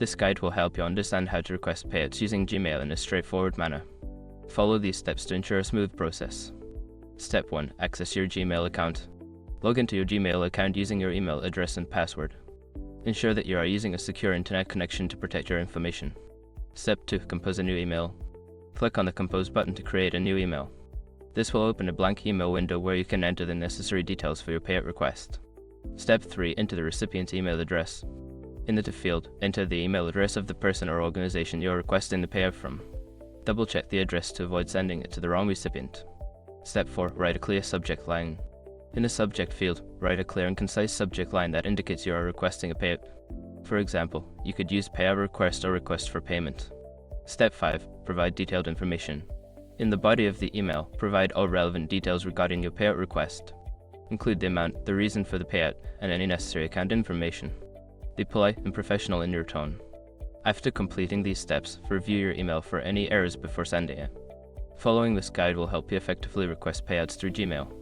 This guide will help you understand how to request payouts using Gmail in a straightforward manner. Follow these steps to ensure a smooth process. Step 1. Access your Gmail account. Log into your Gmail account using your email address and password. Ensure that you are using a secure internet connection to protect your information. Step 2. Compose a new email. Click on the Compose button to create a new email. This will open a blank email window where you can enter the necessary details for your payout request. Step 3. Enter the recipient's email address. In the To field, enter the email address of the person or organization you are requesting the payout from. Double-check the address to avoid sending it to the wrong recipient. Step 4. Write a clear subject line. In the subject field, write a clear and concise subject line that indicates you are requesting a payout. For example, you could use payout request or request for payment. Step 5. Provide detailed information. In the body of the email, provide all relevant details regarding your payout request. Include the amount, the reason for the payout, and any necessary account information. Be polite and professional in your tone. After completing these steps, review your email for any errors before sending it. Following this guide will help you effectively request payouts through Gmail.